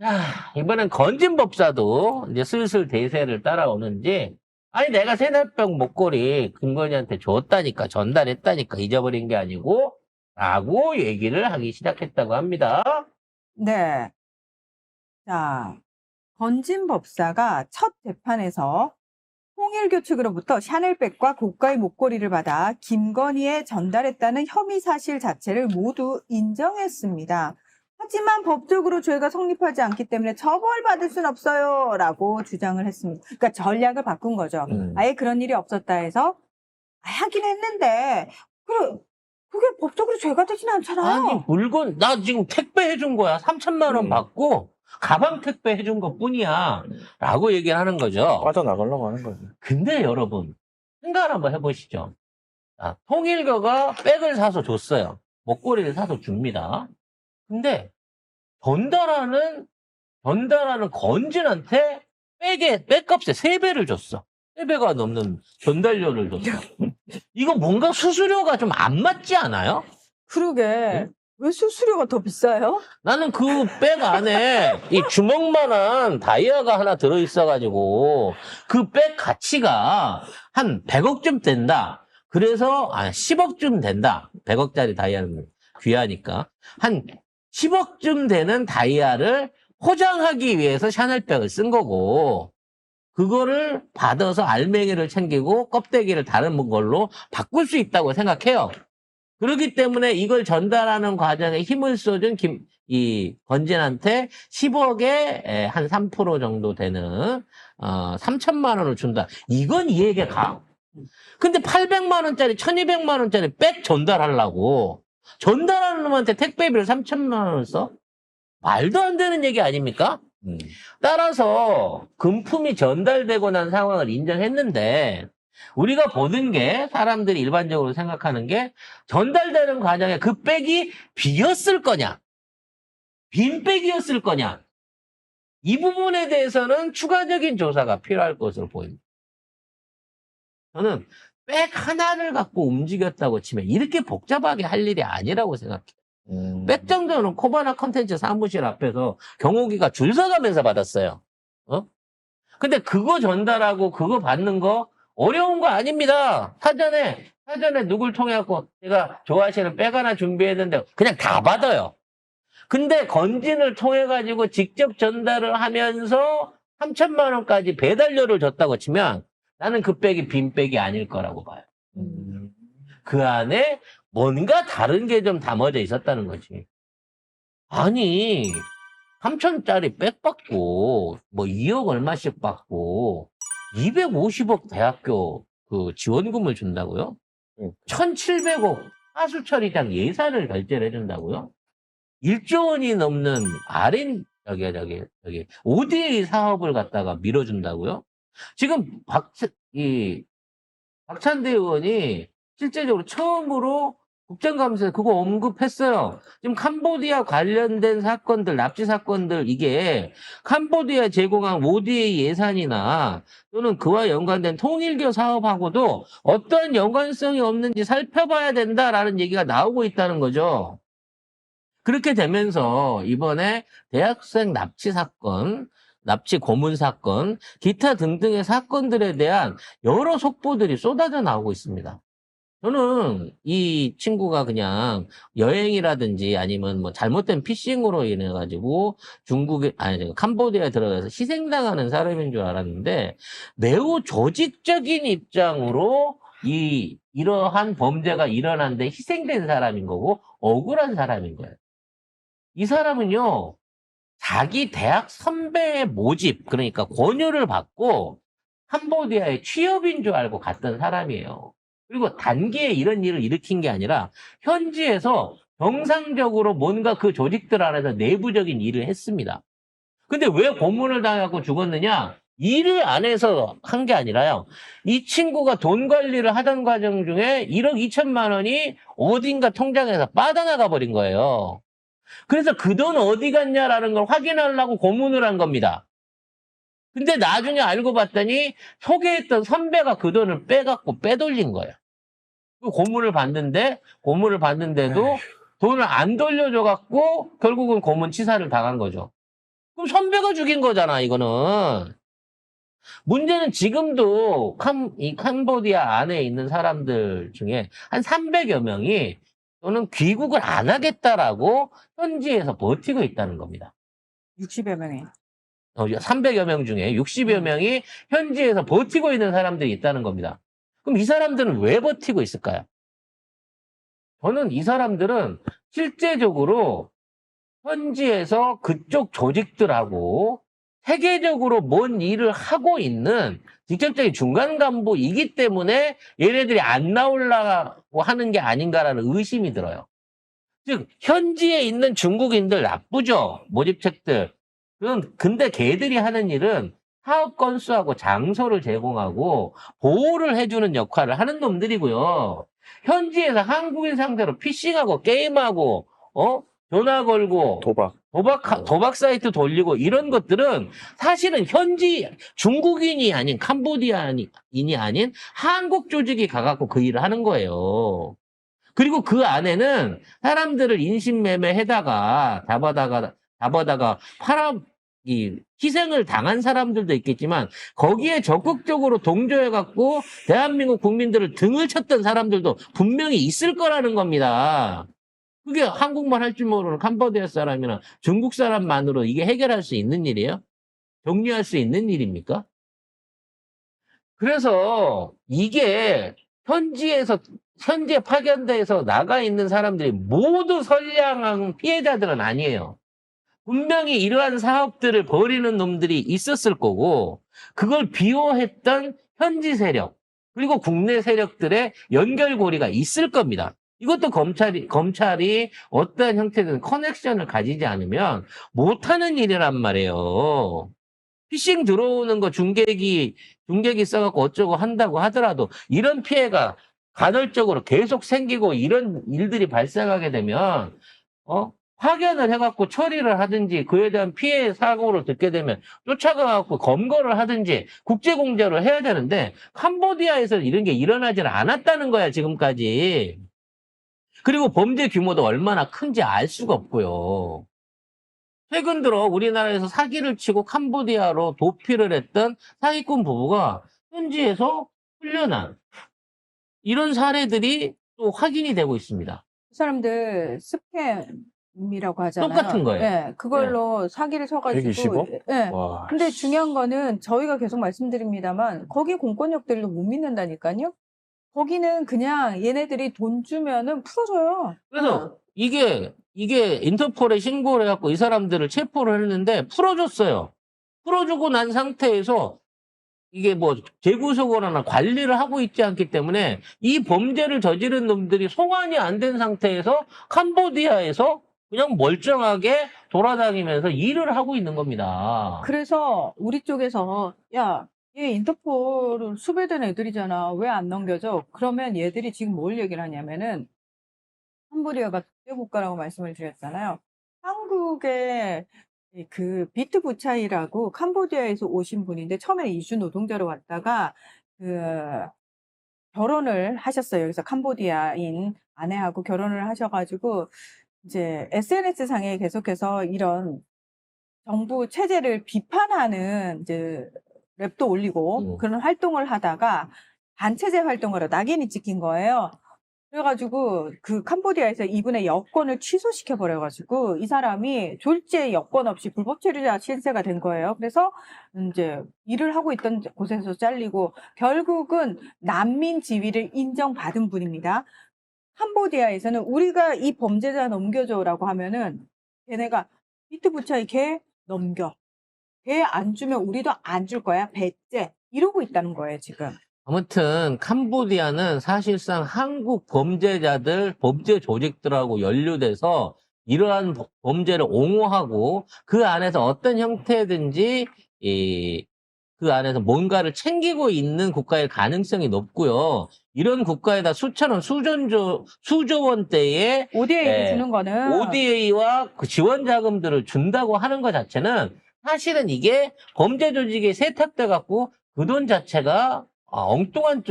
자, 이번엔 건진법사도 이제 슬슬 대세를 따라오는지, 아니, 내가 세날병 목걸이 김건희한테 줬다니까, 전달했다니까, 잊어버린 게 아니고, 라고 얘기를 하기 시작했다고 합니다. 네. 자, 건진 법사가 첫 재판에서 통일교 측으로부터 샤넬백과 고가의 목걸이를 받아 김건희에 전달했다는 혐의 사실 자체를 모두 인정했습니다. 하지만 법적으로 죄가 성립하지 않기 때문에 처벌받을 순 없어요 라고 주장을 했습니다. 그러니까 전략을 바꾼 거죠. 아예 그런 일이 없었다 해서 하긴 했는데 그게 법적으로 죄가 되진 않잖아요. 아니, 물건, 나 지금 택배 해준 거야. 3천만 원 받고, 가방 택배 해준 것 뿐이야. 라고 얘기를 하는 거죠. 빠져나가려고 하는 거지. 근데 여러분, 생각을 한번 해보시죠. 자, 통일교가 백을 사서 줬어요. 목걸이를 사서 줍니다. 근데 전달하는 건진한테 백값에 3배를 줬어. 3배가 넘는 전달료를 줬어. 이거 뭔가 수수료가 좀 안 맞지 않아요? 그러게. 왜 수수료가 더 비싸요? 나는 그 백 안에 이 주먹만한 다이아가 하나 들어있어가지고 그 백 가치가 한 100억쯤 된다. 그래서 10억쯤 된다. 100억짜리 다이아는 귀하니까. 한 10억쯤 되는 다이아를 포장하기 위해서 샤넬백을 쓴 거고 그거를 받아서 알맹이를 챙기고 껍데기를 다른 걸로 바꿀 수 있다고 생각해요. 그렇기 때문에 이걸 전달하는 과정에 힘을 쏟은 이 건진한테 10억에 한 3% 정도 되는 3천만 원을 준다. 이건 이해가 가. 근데 800만 원짜리, 1200만 원짜리 백 전달하려고 전달하는 놈한테 택배비를 3천만 원을 써? 말도 안 되는 얘기 아닙니까? 따라서 금품이 전달되고 난 상황을 인정했는데 우리가 보는 게 사람들이 일반적으로 생각하는 게 전달되는 과정에 그 백이 비었을 거냐 빈 백이었을 거냐 이 부분에 대해서는 추가적인 조사가 필요할 것으로 보입니다. 저는 백 하나를 갖고 움직였다고 치면 이렇게 복잡하게 할 일이 아니라고 생각해요. 백 정도는 코바나 컨텐츠 사무실 앞에서 경호기가 줄 서가면서 받았어요. 근데 그거 전달하고 그거 받는 거 어려운 거 아닙니다. 사전에 누굴 통해갖고 제가 좋아하시는 백 하나 준비했는데 그냥 다 받아요. 근데 건진을 통해가지고 직접 전달을 하면서 3천만 원까지 배달료를 줬다고 치면 나는 그 백이 빈 백이 아닐 거라고 봐요. 그 안에 뭔가 다른 게 좀 담아져 있었다는 거지. 아니, 3천짜리 백 받고, 뭐 2억 얼마씩 받고, 250억 대학교 그 지원금을 준다고요? 1,700억 하수처리장 예산을 결제를 해준다고요? 1조 원이 넘는 ODA 사업을 갖다가 밀어준다고요? 지금 박찬대 의원이 실제적으로 처음으로 국정감사에 그거 언급했어요. 지금 캄보디아 관련된 사건들, 납치 사건들, 이게 캄보디아 제공한 ODA 예산이나 또는 그와 연관된 통일교 사업하고도 어떠한 연관성이 없는지 살펴봐야 된다라는 얘기가 나오고 있다는 거죠. 그렇게 되면서 이번에 대학생 납치 사건, 납치 고문 사건, 기타 등등의 사건들에 대한 여러 속보들이 쏟아져 나오고 있습니다. 저는 이 친구가 그냥 여행이라든지 아니면 뭐 잘못된 피싱으로 인해 가지고 캄보디아에 들어가서 희생당하는 사람인 줄 알았는데 매우 조직적인 입장으로 이러한 범죄가 일어났는데 희생된 사람인 거고 억울한 사람인 거예요. 이 사람은요, 자기 대학 선배의 모집, 그러니까 권유를 받고 캄보디아에 취업인 줄 알고 갔던 사람이에요. 그리고 단기에 이런 일을 일으킨 게 아니라 현지에서 정상적으로 뭔가 그 조직들 안에서 내부적인 일을 했습니다. 근데 왜 고문을 당하고 죽었느냐? 일을 안 해서 한 게 아니라요. 이 친구가 돈 관리를 하던 과정 중에 1억 2천만 원이 어딘가 통장에서 빠져나가 버린 거예요. 그래서 그 돈 어디 갔냐라는 걸 확인하려고 고문을 한 겁니다. 근데 나중에 알고 봤더니 소개했던 선배가 그 돈을 빼갖고 빼돌린 거예요. 그 고문을 받는데도 돈을 안 돌려줘갖고 결국은 고문 치사를 당한 거죠. 그럼 선배가 죽인 거잖아, 이거는. 문제는 지금도 이 캄보디아 안에 있는 사람들 중에 한 300여 명이 또는 귀국을 안 하겠다라고 현지에서 버티고 있다는 겁니다. 60여 명이. 300여 명 중에 60여 명이 현지에서 버티고 있는 사람들이 있다는 겁니다. 그럼 이 사람들은 왜 버티고 있을까요? 저는 이 사람들은 실제적으로 현지에서 그쪽 조직들하고 세계적으로 뭔 일을 하고 있는 직접적인 중간 간부이기 때문에 얘네들이 안 나오려고 하는 게 아닌가라는 의심이 들어요. 즉, 현지에 있는 중국인들 나쁘죠? 모집책들. 근데 걔들이 하는 일은 사업 건수하고 장소를 제공하고 보호를 해주는 역할을 하는 놈들이고요. 현지에서 한국인 상대로 피싱하고 게임하고, 전화 걸고, 도박 사이트 돌리고 이런 것들은 사실은 현지 중국인이 아닌 캄보디아인이 아닌 한국 조직이 가갖고 그 일을 하는 거예요. 그리고 그 안에는 사람들을 인신매매해다가 잡아다가 희생을 당한 사람들도 있겠지만 거기에 적극적으로 동조해갖고 대한민국 국민들을 등을 쳤던 사람들도 분명히 있을 거라는 겁니다. 그게 한국말 할 줄 모르는 캄보디아 사람이나 중국 사람만으로 이게 해결할 수 있는 일이에요? 정리할 수 있는 일입니까? 그래서 이게 현지에 파견돼서 나가 있는 사람들이 모두 선량한 피해자들은 아니에요. 분명히 이러한 사업들을 벌이는 놈들이 있었을 거고, 그걸 비호했던 현지 세력, 그리고 국내 세력들의 연결고리가 있을 겁니다. 이것도 검찰이 어떠한 형태든 커넥션을 가지지 않으면 못하는 일이란 말이에요. 피싱 들어오는 거 중계기 써갖고 어쩌고 한다고 하더라도 이런 피해가 간헐적으로 계속 생기고 이런 일들이 발생하게 되면, 파견을 해갖고 처리를 하든지 그에 대한 피해 사고를 듣게 되면 쫓아가갖고 검거를 하든지 국제공조를 해야 되는데 캄보디아에서 이런 게 일어나질 않았다는 거야, 지금까지. 그리고 범죄 규모도 얼마나 큰지 알 수가 없고요. 최근 들어 우리나라에서 사기를 치고 캄보디아로 도피를 했던 사기꾼 부부가 현지에서 풀려난 이런 사례들이 또 확인이 되고 있습니다. 그 사람들 스팸이라고 하잖아요. 똑같은 거예요. 네, 그걸로 사기를 쳐가지고. 125? 네. 와. 근데 중요한 거는 저희가 계속 말씀드립니다만 거기 공권력들도 못 믿는다니까요. 거기는 그냥 얘네들이 돈 주면은 풀어줘요. 그래서 이게 인터폴에 신고를 해갖고 이 사람들을 체포를 했는데 풀어줬어요. 풀어주고 난 상태에서 이게 뭐 재구속이나 관리를 하고 있지 않기 때문에 이 범죄를 저지른 놈들이 송환이 안 된 상태에서 캄보디아에서 그냥 멀쩡하게 돌아다니면서 일을 하고 있는 겁니다. 그래서 우리 쪽에서 야, 얘 인터폴 수배된 애들이잖아. 왜 안 넘겨져? 그러면 얘들이 지금 뭘 얘기를 하냐면은 캄보디아가 국제국가라고 말씀을 드렸잖아요. 한국의 그 비트 부차이라고 캄보디아에서 오신 분인데 처음에 이주 노동자로 왔다가 그 결혼을 하셨어요. 여기서 캄보디아인 아내하고 결혼을 하셔가지고 이제 SNS 상에 계속해서 이런 정부 체제를 비판하는 이제 랩도 올리고 그런 활동을 하다가 반체제 활동으로 낙인이 찍힌 거예요. 그래가지고 그 캄보디아에서 이분의 여권을 취소시켜 버려가지고 이 사람이 졸지에 여권 없이 불법 체류자 신세가 된 거예요. 그래서 이제 일을 하고 있던 곳에서 잘리고 결국은 난민 지위를 인정받은 분입니다. 캄보디아에서는 우리가 이 범죄자 넘겨줘라고 하면은 걔네가 비트 부차이 걔 넘겨. 걔 안 주면 우리도 안 줄 거야. 배째. 이러고 있다는 거예요, 지금. 아무튼 캄보디아는 사실상 한국 범죄자들, 범죄 조직들하고 연루돼서 이러한 범죄를 옹호하고 그 안에서 어떤 형태든지 그 안에서 뭔가를 챙기고 있는 국가일 가능성이 높고요. 이런 국가에다 수천 원, 수조 원대의 ODA를 주는 거는 ODA와 그 지원 자금들을 준다고 하는 것 자체는 사실은 이게 범죄 조직에 세탁돼 갖고 그 돈 자체가 엉뚱한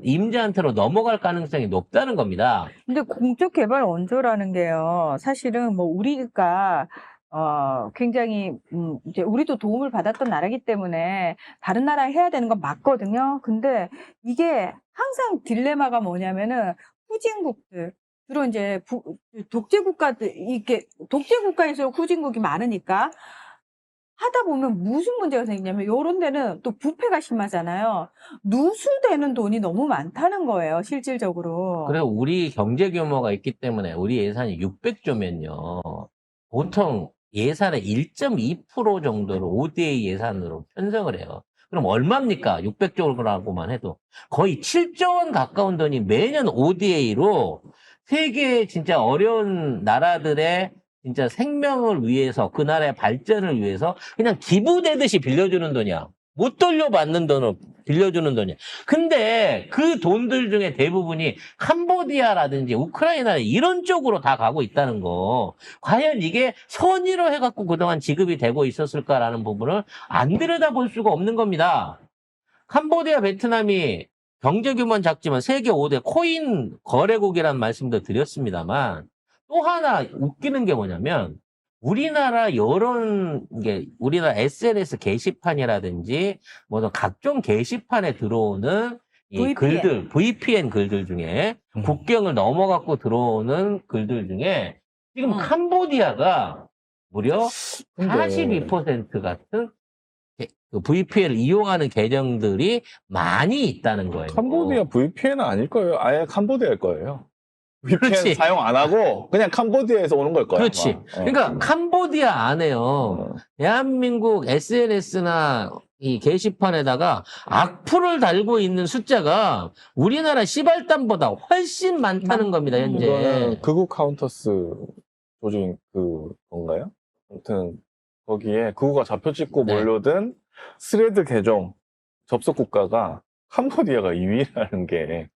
임자한테로 넘어갈 가능성이 높다는 겁니다. 근데 공적 개발 원조라는 게요. 사실은 뭐 우리가 굉장히, 이제 우리도 도움을 받았던 나라이기 때문에 다른 나라에 해야 되는 건 맞거든요. 근데 이게 항상 딜레마가 뭐냐면은 후진국들, 주로 이제 독재국가들, 이게 독재국가일수록 후진국이 많으니까 하다 보면 무슨 문제가 생기냐면 요런 데는 또 부패가 심하잖아요. 누수되는 돈이 너무 많다는 거예요, 실질적으로. 그리고 우리 경제 규모가 있기 때문에 우리 예산이 600조면요. 보통 예산의 1.2% 정도를 ODA 예산으로 편성을 해요. 그럼 얼마입니까? 600조라고만 해도. 거의 7조 원 가까운 돈이 매년 ODA로 세계 진짜 어려운 나라들의 진짜 생명을 위해서 그 나라의 발전을 위해서 그냥 기부되듯이 빌려주는 돈이야. 못 돌려받는 돈을 빌려주는 돈이야. 근데 그 돈들 중에 대부분이 캄보디아라든지 우크라이나 이런 쪽으로 다 가고 있다는 거. 과연 이게 선의로 해갖고 그동안 지급이 되고 있었을까라는 부분을 안 들여다볼 수가 없는 겁니다. 캄보디아, 베트남이 경제 규모는 작지만 세계 5대 코인 거래국이라는 말씀도 드렸습니다만 또 하나 웃기는 게 뭐냐면 우리나라 우리나라 SNS 게시판이라든지 뭐 각종 게시판에 들어오는 이 글들, VPN 글들 중에 국경을 넘어갖고 들어오는 글들 중에 지금 캄보디아가 무려 42% 같은 그 VPN을 이용하는 계정들이 많이 있다는 거예요. 캄보디아 VPN은 아닐 거예요. 아예 캄보디아일 거예요. VPN 그렇지. 사용 안 하고 그냥 캄보디아에서 오는 걸 거예요. 그렇지. 아마. 그러니까 캄보디아 안에요. 대한민국 SNS나 이 게시판에다가 악플을 달고 있는 숫자가 우리나라 시발단보다 훨씬 많다는 겁니다, 현재. 이거는 극우 카운터스 조직 건가요? 아무튼 거기에 극우가 좌표 찍고 네. 몰려든 스레드 계정 접속 국가가 캄보디아가 2위라는 게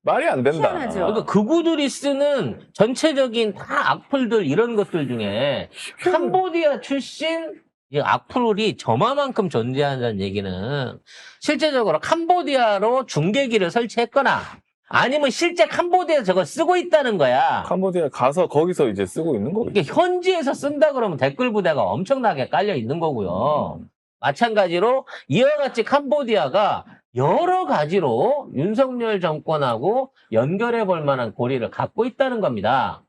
말이 안 된다. 희한하죠. 그러니까 극우들이 쓰는 전체적인 다 악플들 이런 것들 중에 캄보디아 출신 이 악플이 저만큼 존재한다는 얘기는 실제적으로 캄보디아로 중계기를 설치했거나 아니면 실제 캄보디아 저거 쓰고 있다는 거야. 캄보디아 가서 거기서 이제 쓰고 있는 거겠죠. 이게 현지에서 쓴다 그러면 댓글 부대가 엄청나게 깔려 있는 거고요. 마찬가지로 이와 같이 캄보디아가 여러 가지로 윤석열 정권하고 연결해 볼 만한 고리를 갖고 있다는 겁니다.